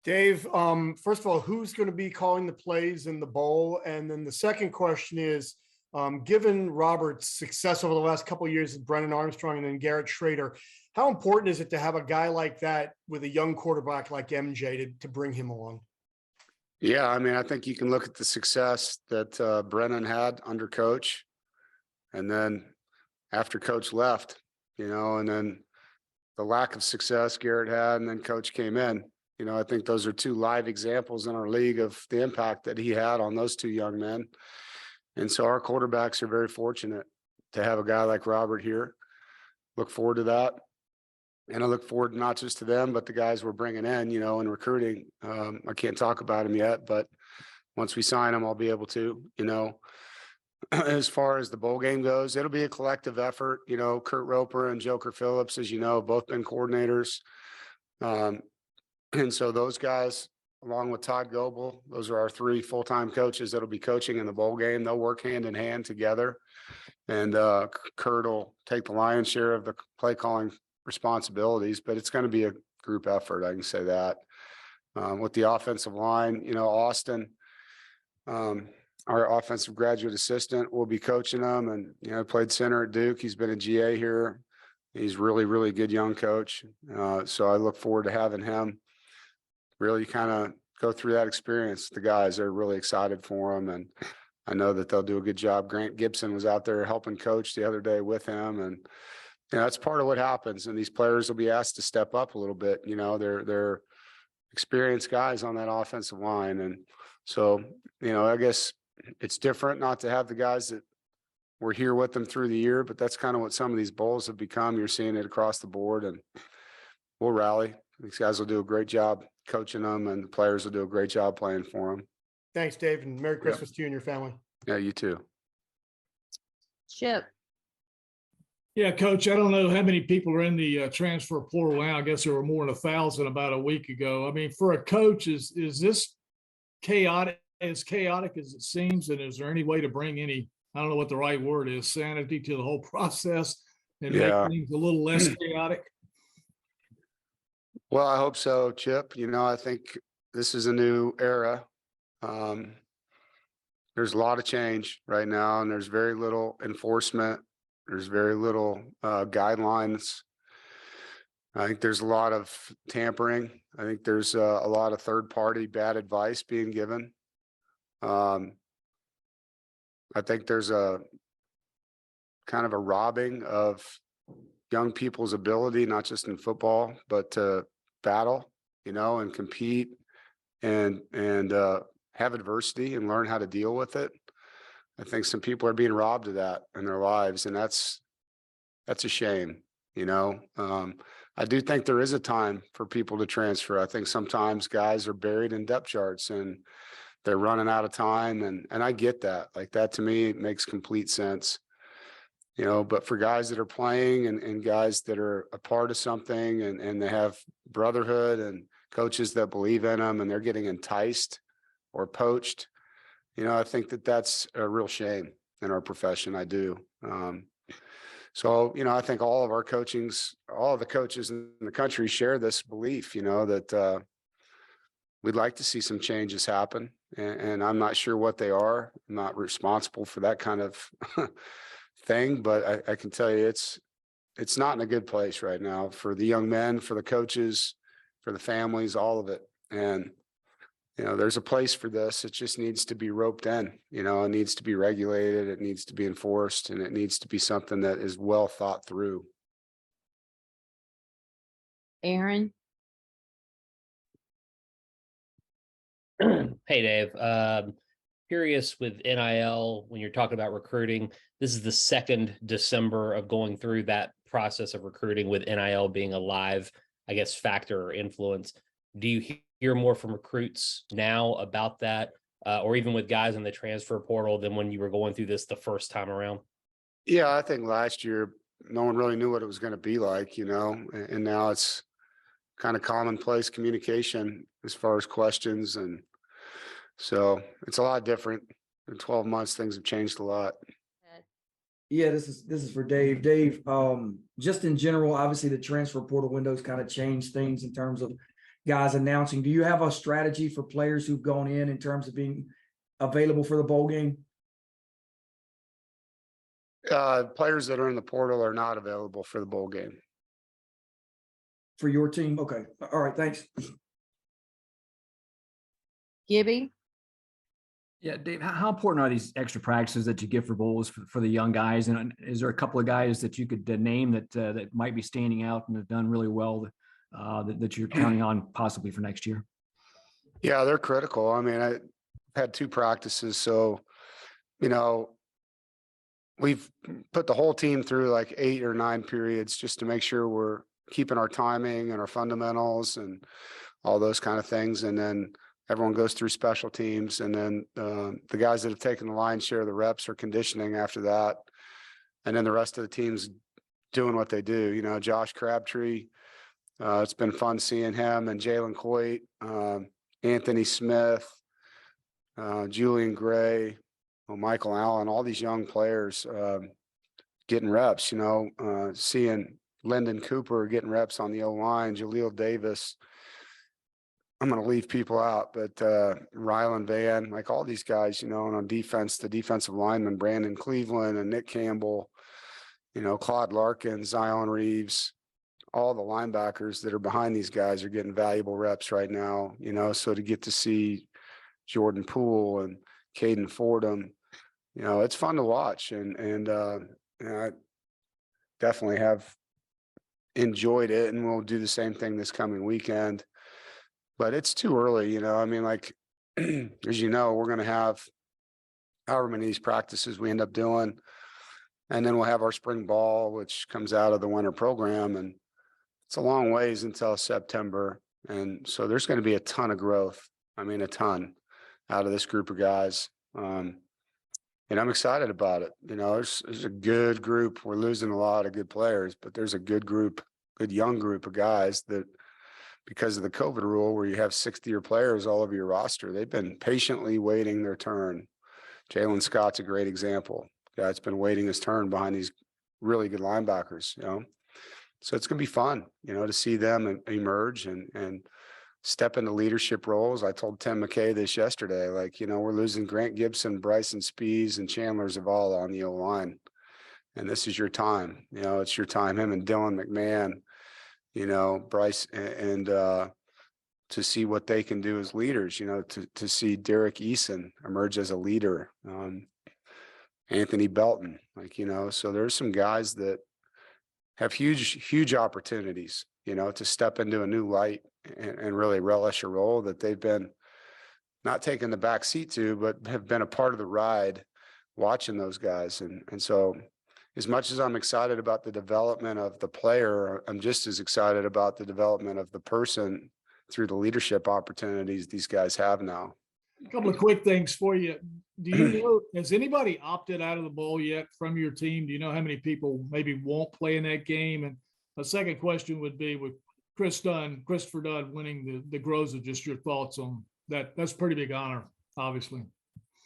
Dave, first of all, who's going to be calling the plays in the bowl? And then the second question is, given Robert's success over the last couple of years with Brennan Armstrong and then Garrett Schrader, how important is it to have a guy like that with a young quarterback like MJ to bring him along? Yeah, I mean, I think you can look at the success that Brennan had under coach, and then after coach left, and then the lack of success Garrett had, and then coach came in. I think those are two live examples in our league of the impact that he had on those two young men. And so our quarterbacks are very fortunate to have a guy like Robert here. Look forward to that. And I look forward not just to them, but the guys we're bringing in, in recruiting. I can't talk about them yet, but once we sign them, I'll be able to, As far as the bowl game goes, it'll be a collective effort. Kurt Roper and Joker Phillips, as you know, have both been coordinators. And so those guys, along with Todd Goebel, those are our three full-time coaches that'll be coaching in the bowl game. They'll work hand in hand together. And Kurt will take the lion's share of the play calling responsibilities, but it's going to be a group effort. I can say that. With the offensive line, Austin, our offensive graduate assistant, will be coaching them. And, played center at Duke. He's been a GA here. He's really, really good young coach. So I look forward to having him really kind of go through that experience. The guys are really excited for him, and I know that they'll do a good job. Grant Gibson was out there helping coach the other day with him, and that's part of what happens. And these players will be asked to step up a little bit. They're experienced guys on that offensive line, and so I guess it's different not to have the guys that were here with them through the year, but that's kind of what some of these bowls have become. You're seeing it across the board, and we'll rally. These guys will do a great job coaching them, and the players will do a great job playing for them. Thanks, Dave, and Merry Christmas to you and your family. Yeah, you too. Chip. Yeah, Coach, I don't know how many people are in the transfer portal now. I guess there were more than 1,000 about a week ago. I mean, for a coach, is this chaotic, as chaotic as it seems? And is there any way to bring any, I don't know what the right word is, sanity to the whole process and make things a little less chaotic? Well, I hope so, Chip. I think this is a new era. There's a lot of change right now, and there's very little enforcement. There's very little guidelines. I think there's a lot of tampering. I think there's a lot of third-party bad advice being given. I think there's a kind of a robbing of young people's ability, not just in football, but to battle, and compete and have adversity and learn how to deal with it. I think some people are being robbed of that in their lives, and that's a shame. I do think there is a time for people to transfer. I think sometimes guys are buried in depth charts and they're running out of time, and I get that. Like, that to me makes complete sense. But for guys that are playing and guys that are a part of something and they have brotherhood and coaches that believe in them and they're getting enticed or poached, I think that that's a real shame in our profession. I do. So, I think all of the coaches in the country share this belief, that we'd like to see some changes happen. And I'm not sure what they are. I'm not responsible for that kind of thing, but I can tell you it's not in a good place right now for the young men, for the coaches, for the families, all of it. And there's a place for this. It just needs to be roped in. It needs to be regulated, it needs to be enforced, and it needs to be something that is well thought through. Aaron. Hey, Dave. Curious with NIL, when you're talking about recruiting, this is the second December of going through that process of recruiting, with NIL being a live, I guess, factor or influence. Do you hear more from recruits now about that, or even with guys in the transfer portal, than when you were going through this the first time around? Yeah, I think last year no one really knew what it was going to be like, and now it's kind of commonplace communication as far as questions. And so it's a lot different. In 12 months, things have changed a lot. Yeah, this is for Dave. Dave, just in general, obviously the transfer portal windows kind of changed things in terms of guys announcing. Do you have a strategy for players who've gone in terms of being available for the bowl game? Players that are in the portal are not available for the bowl game. For your team? Okay. All right. Thanks. Gibby? Yeah, Dave, how important are these extra practices that you give for bowls for the young guys? And is there a couple of guys that you could name that might be standing out and have done really well that you're counting on possibly for next year? Yeah, they're critical. I mean, I had 2 practices, so, you know, we've put the whole team through like 8 or 9 periods just to make sure we're keeping our timing and our fundamentals and all those kind of things. And then everyone goes through special teams. And then the guys that have taken the lion's share of the reps are conditioning after that. And then the rest of the team's doing what they do. You know, Josh Crabtree, it's been fun seeing him, and Jalen Coit, Anthony Smith, Julian Gray, Michael Allen, all these young players getting reps, you know, seeing Lyndon Cooper getting reps on the O-line, Jaleel Davis. I'm going to leave people out, but Rylan Van, like all these guys, you know, and on defense, the defensive lineman, Brandon Cleveland and Nick Campbell, you know, Claude Larkin, Zion Reeves, all the linebackers that are behind these guys are getting valuable reps right now, you know, so to get to see Jordan Poole and Caden Fordham, you know, it's fun to watch. And you know, I definitely have enjoyed it, and we'll do the same thing this coming weekend. But it's too early, you know, I mean, like, as you know, we're going to have however many of these practices we end up doing. And then we'll have our spring ball, which comes out of the winter program. And it's a long ways until September. And so there's going to be a ton of growth. I mean, a ton out of this group of guys. And I'm excited about it. You know, there's a good group. We're losing a lot of good players, but there's a good group, good young group of guys that, because of the COVID rule where you have 60-year players all over your roster, they've been patiently waiting their turn. Jalen Scott's a great example. Guy's been waiting his turn behind these really good linebackers, you know. So it's going to be fun, you know, to see them emerge and step into leadership roles. I told Tim McKay this yesterday, like, you know, we're losing Grant Gibson, Bryson Spees, and Chandler Zavala on the O-line. And this is your time. You know, it's your time. Him and Dylan McMahon, you know, Bryce, and to see what they can do as leaders, you know, to see Derek Eason emerge as a leader, Anthony Belton, like, you know, so there's some guys that have huge opportunities, you know, to step into a new light and really relish a role that they've been not taking the back seat to, but have been a part of the ride watching those guys. And so as much as I'm excited about the development of the player, I'm just as excited about the development of the person through the leadership opportunities these guys have now. A couple of quick things for you. Do you know, has anybody opted out of the bowl yet from your team? Do you know how many people maybe won't play in that game? And a second question would be, with Christopher Dunn winning the Groza, just your thoughts on that. That's a pretty big honor, obviously.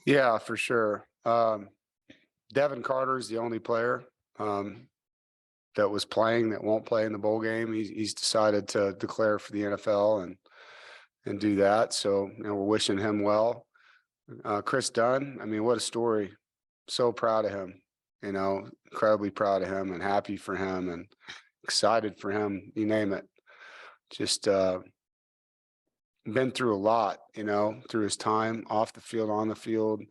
Yeah, for sure. Devin Carter is the only player that was playing that won't play in the bowl game. He's decided to declare for the NFL and do that. So, you know, we're wishing him well. Chris Dunn, I mean, what a story. So proud of him, you know, incredibly proud of him and happy for him and excited for him, you name it. Just been through a lot, you know, through his time off the field, on the field,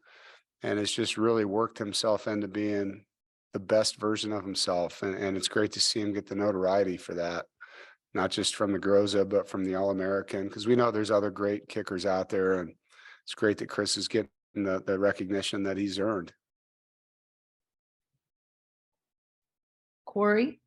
and has just really worked himself into being the best version of himself. And it's great to see him get the notoriety for that, not just from the Groza, but from the All-American, because we know there's other great kickers out there. And it's great that Chris is getting the recognition that he's earned. Corey?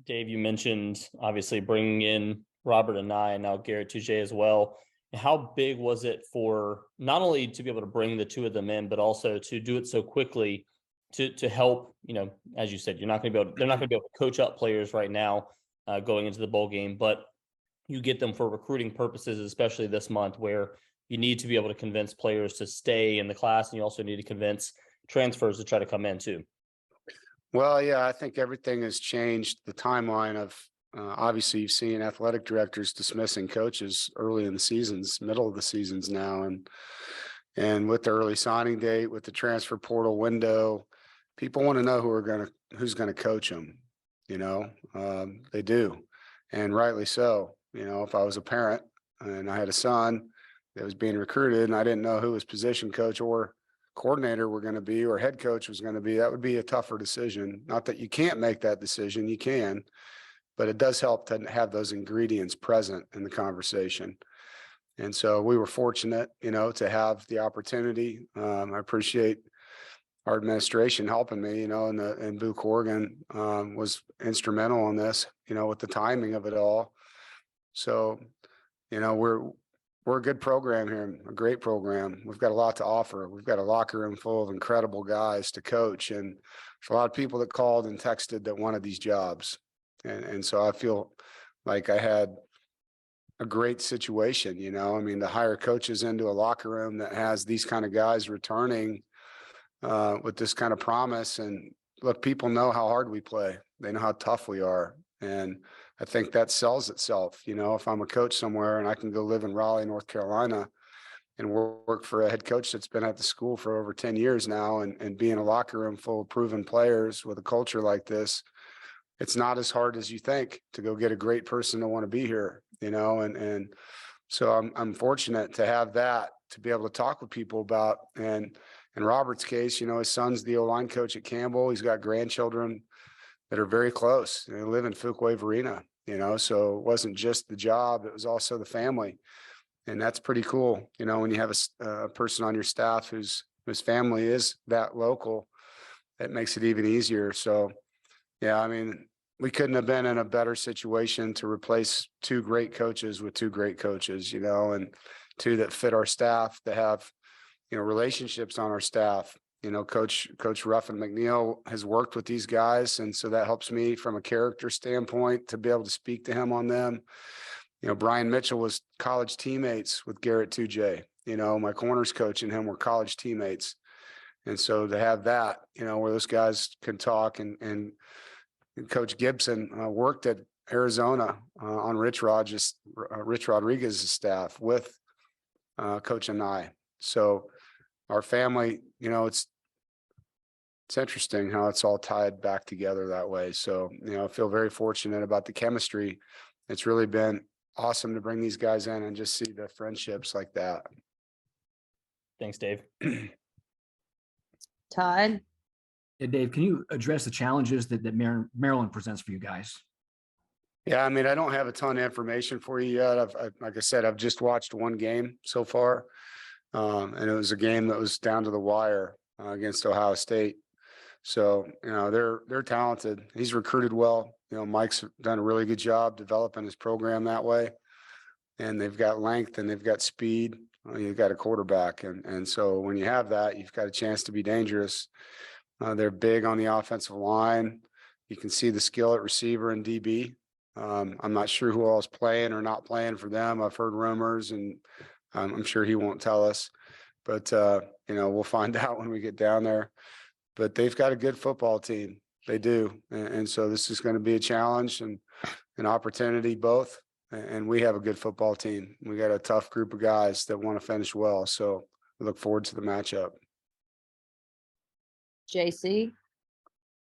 Dave, you mentioned obviously bringing in Robert and now Garrett Touche as well. How big was it for not only to be able to bring the two of them in, but also to do it so quickly to help, you know, as you said, they're not going to be able to coach up players right now going into the bowl game, but you get them for recruiting purposes, especially this month where you need to be able to convince players to stay in the class. And you also need to convince transfers to try to come in too. Well, yeah, I think everything has changed. The timeline of Obviously, you've seen athletic directors dismissing coaches early in the seasons, middle of the seasons now, and with the early signing date, with the transfer portal window, people want to know who's gonna coach them. They do, and rightly so. If I was a parent and I had a son that was being recruited and I didn't know who his position coach or coordinator were going to be or head coach was going to be, that would be a tougher decision. Not that you can't make that decision, you can, but it does help to have those ingredients present in the conversation. And so we were fortunate, to have the opportunity. I appreciate our administration helping me, and Boo Corrigan was instrumental in this, with the timing of it all. So, we're a good program here, a great program. We've got a lot to offer. We've got a locker room full of incredible guys to coach. And there's a lot of people that called and texted that wanted these jobs. And so I feel like I had a great situation, to hire coaches into a locker room that has these kind of guys returning with this kind of promise. And look, people know how hard we play. They know how tough we are. And I think that sells itself. If I'm a coach somewhere and I can go live in Raleigh, North Carolina and work for a head coach that's been at the school for over 10 years now and be in a locker room full of proven players with a culture like this, it's not as hard as you think to go get a great person to want to be here, and so I'm fortunate to have that, to be able to talk with people about. And in Robert's case, his son's the O-line coach at Campbell. He's got grandchildren that are very close. They live in Fuquay-Varina, so it wasn't just the job, it was also the family. And that's pretty cool, when you have a person on your staff whose family is that local, that makes it even easier. So, yeah, we couldn't have been in a better situation to replace two great coaches with two great coaches, and two that fit our staff, that have, relationships on our staff. Coach Ruffin McNeil has worked with these guys. And so that helps me from a character standpoint to be able to speak to him on them. Brian Mitchell was college teammates with Garrett Tujay. My corners coach and him were college teammates. And so to have that, where those guys can talk, and Coach Gibson worked at Arizona on Rich Rodriguez's staff with Coach Anai. So our family, it's interesting how it's all tied back together that way. So, I feel very fortunate about the chemistry. It's really been awesome to bring these guys in and just see the friendships like that. Thanks, Dave. Todd? Yeah, Dave, can you address the challenges that Maryland presents for you guys? Yeah, I don't have a ton of information for you yet. Like I said, I've just watched one game so far. And it was a game that was down to the wire against Ohio State. So, they're talented. He's recruited well. Mike's done a really good job developing his program that way. And they've got length and they've got speed. You've got a quarterback. And so when you have that, you've got a chance to be dangerous. They're big on the offensive line. You can see the skill at receiver and DB. I'm not sure who all's playing or not playing for them. I've heard rumors, and I'm sure he won't tell us, but we'll find out when we get down there. But they've got a good football team. They do. And so this is going to be a challenge and an opportunity both. And we have a good football team. We got a tough group of guys that want to finish well. So we look forward to the matchup. JC?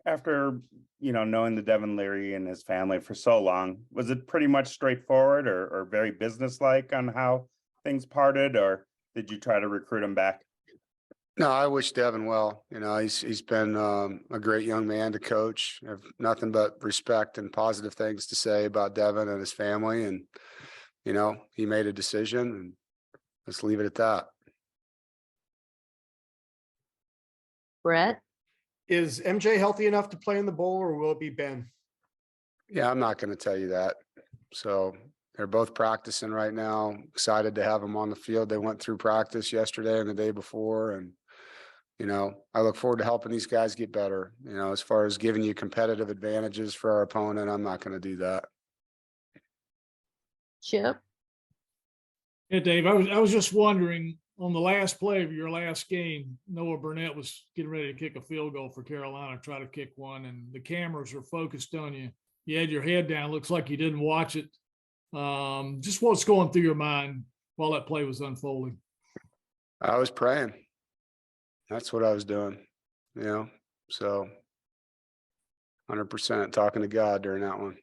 After, knowing the Devin Leary and his family for so long, was it pretty much straightforward or very businesslike on how things parted, or did you try to recruit him back? No, I wish Devin well. He's been a great young man to coach. I have nothing but respect and positive things to say about Devin and his family. And, he made a decision, and let's leave it at that. Brett? Is MJ healthy enough to play in the bowl, or will it be Ben? Yeah, I'm not going to tell you that. So they're both practicing right now. Excited to have them on the field. They went through practice yesterday and the day before. And, I look forward to helping these guys get better. As far as giving you competitive advantages for our opponent, I'm not going to do that. Chip? Yeah, Dave, I was just wondering, on the last play of your last game, Noah Burnett was getting ready to kick a field goal for Carolina, try to kick one, and the cameras were focused on you You had your head down. Looks like you didn't watch it. Just what's going through your mind while that play was unfolding? I was praying. That's what I was doing, so 100% talking to God during that one.